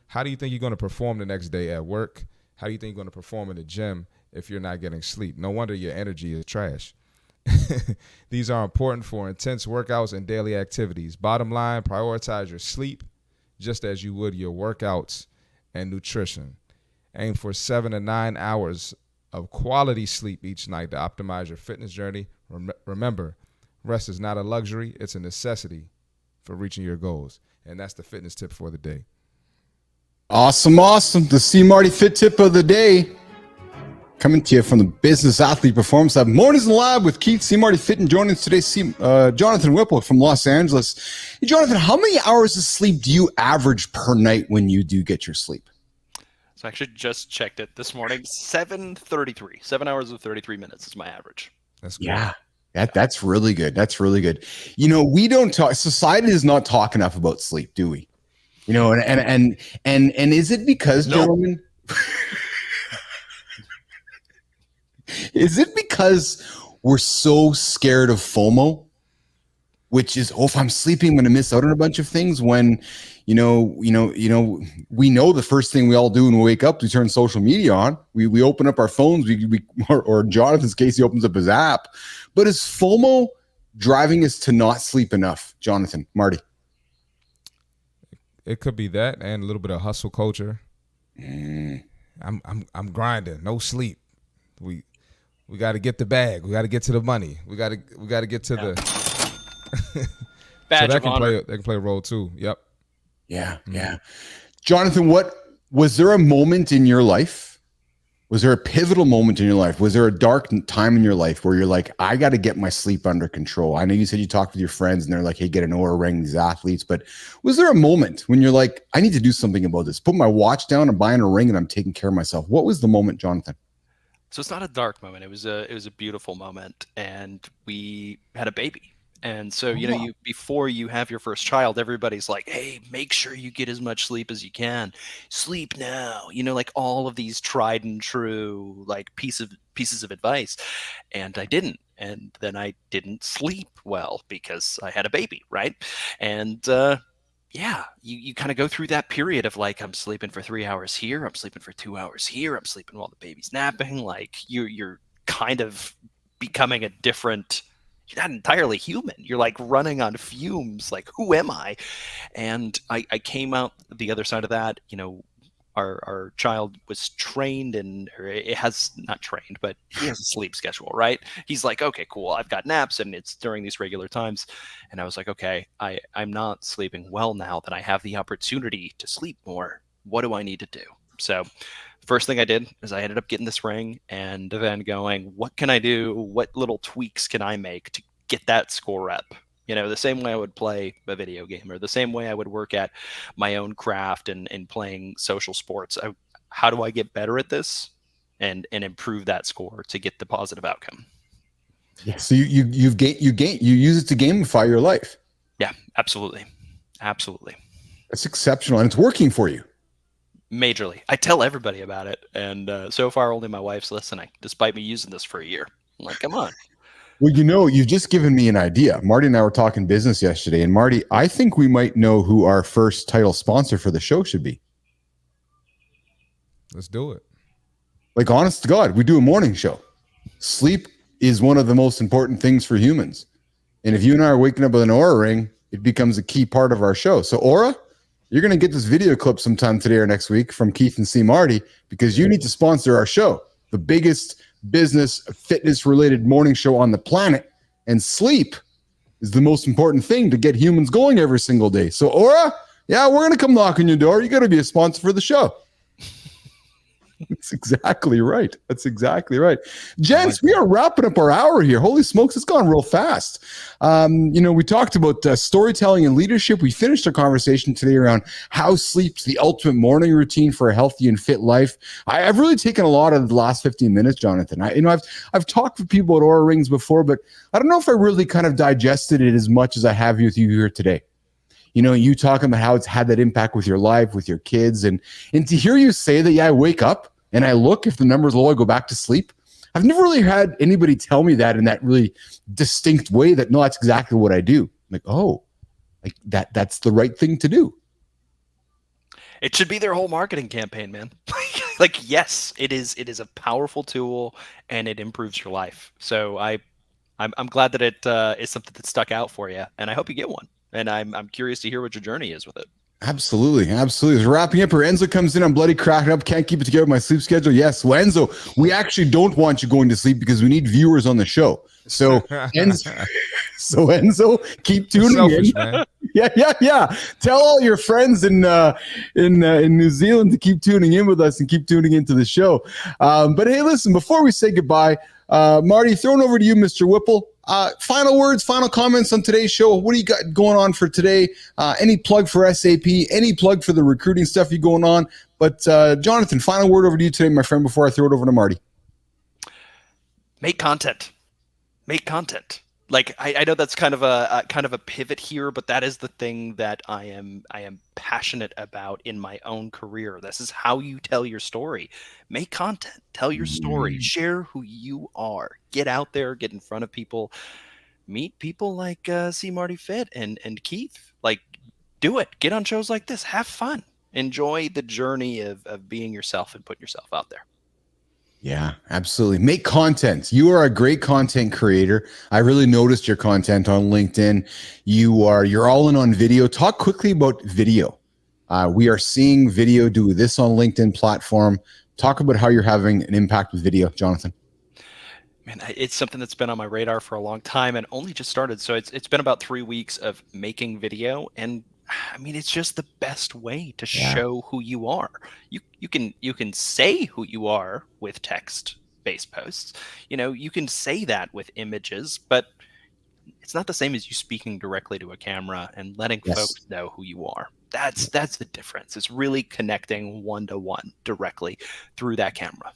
How do you think you're going to perform the next day at work? How do you think you're going to perform in the gym if you're not getting sleep? No wonder your energy is trash. These are important for intense workouts and daily activities. Bottom line, prioritize your sleep just as you would your workouts and nutrition. Aim for 7 to 9 hours of quality sleep each night to optimize your fitness journey. Remember, rest is not a luxury, it's a necessity for reaching your goals. And that's the fitness tip for the day. Awesome. The C Marty Fit Tip of the day. Coming to you from the Business Athlete Performance Lab. Mornings in the Lab with Keith, C Marty Fit, and joining us today, Jonathan Whipple from Los Angeles. Hey, Jonathan, how many hours of sleep do you average per night when you do get your sleep? So I actually just checked it this morning. 7:33. 7 hours of 33 minutes is my average. That's good. Yeah. That's really good. That's really good. You know, we don't talk. Society does not talk enough about sleep, do we? You know, and is it because, gentlemen? Is it because we're so scared of FOMO, which is, if I'm sleeping, I'm going to miss out on a bunch of things? When, we know the first thing we all do when we wake up, we turn social media on. We open up our phones. Or in Jonathan's case, he opens up his app. But is FOMO driving us to not sleep enough, Jonathan, Marty? It could be that, and a little bit of hustle culture. I'm grinding, no sleep. We got to get the bag. We got to get to the money. We got to get to the. Badge so of honor. that can play a role too. Yep. Yeah. Jonathan, was there a moment in your life? Was there a pivotal moment in your life? Was there a dark time in your life where you're like, I got to get my sleep under control? I know you said you talked with your friends and they're like, hey, get an Oura ring, these athletes. But was there a moment when you're like, I need to do something about this? Put my watch down, I'm buying a ring, and I'm taking care of myself. What was the moment, Jonathan? So it's not a dark moment. It was a beautiful moment, and we had a baby. And so, before you have your first child, everybody's like, hey, make sure you get as much sleep as you can. Sleep now, like all of these tried and true, like pieces of advice. And I didn't. And then I didn't sleep well because I had a baby, right? And you kind of go through that period of like, I'm sleeping for 3 hours here, I'm sleeping for 2 hours here, I'm sleeping while the baby's napping. Like you're kind of becoming a different. You're not entirely human. You're like running on fumes. Like, who am I? And I came out the other side of that. Our child was trained or it has not trained, but he has a sleep schedule, right? He's like, okay, cool. I've got naps and it's during these regular times. And I was like, okay, I'm not sleeping well now that I have the opportunity to sleep more. What do I need to do? So first thing I did is I ended up getting this ring and then going, what can I do? What little tweaks can I make to get that score up? The same way I would play a video game or the same way I would work at my own craft and playing social sports. How do I get better at this and improve that score to get the positive outcome? Yeah. So you use it to gamify your life. Yeah, absolutely. Absolutely. That's exceptional. And it's working for you. Majorly. I tell everybody about it. And so far, only my wife's listening, despite me using this for a year. I'm like, come on. Well, you've just given me an idea. Marty and I were talking business yesterday. And Marty, I think we might know who our first title sponsor for the show should be. Let's do it. Like, honest to God, we do a morning show. Sleep is one of the most important things for humans. And if you and I are waking up with an Oura ring, it becomes a key part of our show. So Oura, you're going to get this video clip sometime today or next week from Keith and C. Marty, because you need to sponsor our show, the biggest business fitness related morning show on the planet. And sleep is the most important thing to get humans going every single day. So Oura, yeah, we're going to come knock on your door. You got to be a sponsor for the show. That's exactly right. That's exactly right. Gents, we are wrapping up our hour here. Holy smokes, it's gone real fast. We talked about storytelling and leadership. We finished our conversation today around how sleep's the ultimate morning routine for a healthy and fit life. I've really taken a lot of the last 15 minutes, Jonathan. I've talked with people at Aura Rings before, but I don't know if I really kind of digested it as much as I have with you here today. You talking about how it's had that impact with your life, with your kids, and to hear you say that, I wake up and I look, if the number's low, I go back to sleep. I've never really had anybody tell me that in that really distinct way that, no, that's exactly what I do. I'm like, oh, like that's the right thing to do. It should be their whole marketing campaign, man. Like, yes, it is a powerful tool and it improves your life. So I'm glad that it is something that stuck out for you, and I hope you get one. And I'm curious to hear what your journey is with it. Absolutely. As we're wrapping up here, Enzo comes in. I'm bloody cracking up. Can't keep it together with my sleep schedule. Yes. Well, Enzo, we actually don't want you going to sleep because we need viewers on the show. So Enzo, keep tuning Selfish, in. Man. Yeah. Tell all your friends in New Zealand to keep tuning in with us and keep tuning into the show. But hey, listen, before we say goodbye, Marty, throwing over to you, Mr. Whipple. Final words, final comments on today's show. What do you got going on for today? Any plug for SAP? Any plug for the recruiting stuff you going on? But Jonathan, final word over to you today, my friend, before I throw it over to Marty. Make content. Like, I know that's kind of a pivot here, but that is the thing that I am passionate about in my own career. This is how you tell your story. Make content, tell your story, share who you are, get out there, get in front of people, meet people like C. Marty Fit and Keith. Like, do it. Get on shows like this. Have fun. Enjoy the journey of being yourself and putting yourself out there. Yeah, absolutely. Make content. You are a great content creator. I really noticed your content on LinkedIn. You're all in on video. Talk quickly about video. We are seeing video do this on LinkedIn platform. Talk about how you're having an impact with video, Jonathan. Man, it's something that's been on my radar for a long time and only just started. So it's been about 3 weeks of making video, and I mean, it's just the best way to show who you are. You can say who you are with text-based posts. You can say that with images, but it's not the same as you speaking directly to a camera and letting folks know who you are. That's the difference. It's really connecting one-to-one directly through that camera.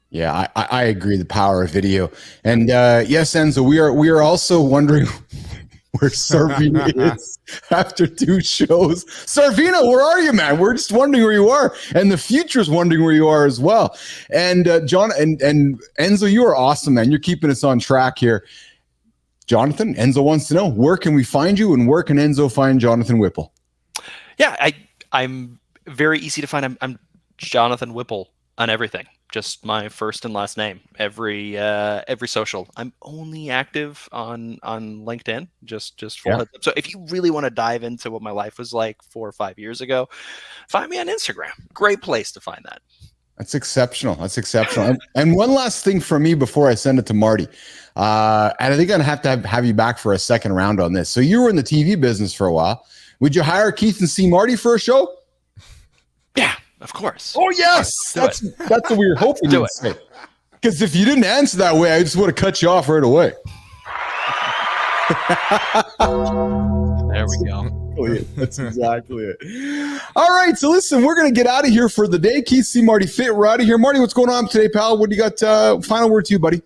Yeah, I agree. The power of video. And yes, Enzo, we are also wondering where Sarvina is after 2 shows. Sarvina, where are you, man? We're just wondering where you are, and the future's wondering where you are as well. And John and Enzo, you are awesome, man. You're keeping us on track here. Jonathan, Enzo wants to know, where can we find you, and where can Enzo find Jonathan Whipple? Yeah, I'm very easy to find. I'm Jonathan Whipple on everything. Just my first and last name. Every social. I'm only active on LinkedIn. Just full heads up. So if you really want to dive into what my life was like 4 or 5 years ago, find me on Instagram. Great place to find that. That's exceptional. And one last thing from me before I send it to Marty. And I think I'm gonna have you back for a second round on this. So you were in the TV business for a while. Would you hire Keith and C. Marty for a show? Yeah. Of course. Oh yes, that's what we were hoping to say. Because if you didn't answer that way, I just would have cut you off right away. There we go. That's exactly it. All right, so listen, we're gonna get out of here for the day. Keith, C. Marty Fit, we're out of here. Marty, what's going on today, pal? What do you got? Final word to you, buddy.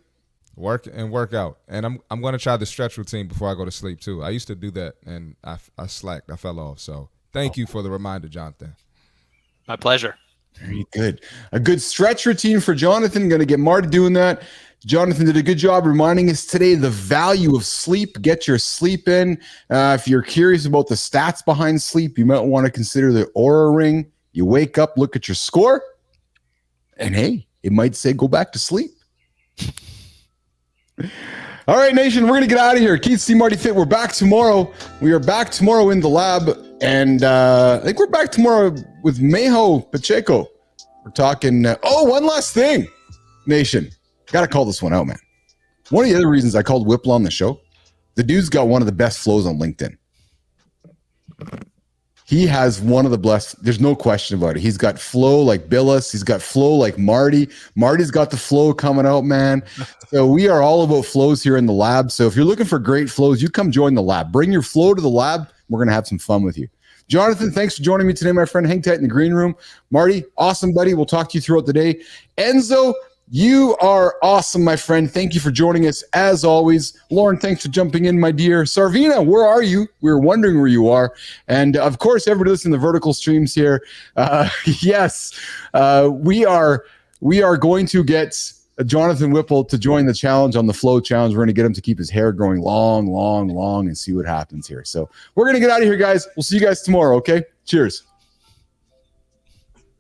Work and work out, and I'm going to try the stretch routine before I go to sleep too. I used to do that, and I slacked. I fell off. So thank you for the reminder, Jonathan. My pleasure. Very good. A good stretch routine for Jonathan. Going to get Marty doing that. Jonathan did a good job reminding us today the value of sleep. Get your sleep in. If you're curious about the stats behind sleep, you might want to consider the Aura Ring. You wake up, look at your score, and hey, it might say go back to sleep. All right, nation, we're going to get out of here. Keith, C. Marty Fit, we're back tomorrow. We are back tomorrow in the lab, and I think we're back tomorrow with Mejo Pacheco. We're talking, one last thing, nation. Got to call this one out, man. One of the other reasons I called Whipple on the show, the dude's got one of the best flows on LinkedIn. He has one of the blessed. There's no question about it. He's got flow like Bilous. He's got flow like Marty. Marty's got the flow coming out, man. So we are all about flows here in the lab. So if you're looking for great flows, you come join the lab. Bring your flow to the lab. We're going to have some fun with you. Jonathan, thanks for joining me today, my friend. Hang tight in the green room. Marty, awesome, buddy. We'll talk to you throughout the day. Enzo, you are awesome, my friend. Thank you for joining us as always. Lauren, thanks for jumping in, my dear. Sarvina, where are you? We were wondering where you are. And of course, everybody listening to the vertical streams here. Yes, we are going to get Jonathan Whipple to join the challenge on the Flow Challenge. We're going to get him to keep his hair growing long and see what happens here. So we're going to get out of here, guys. We'll see you guys tomorrow, okay? Cheers.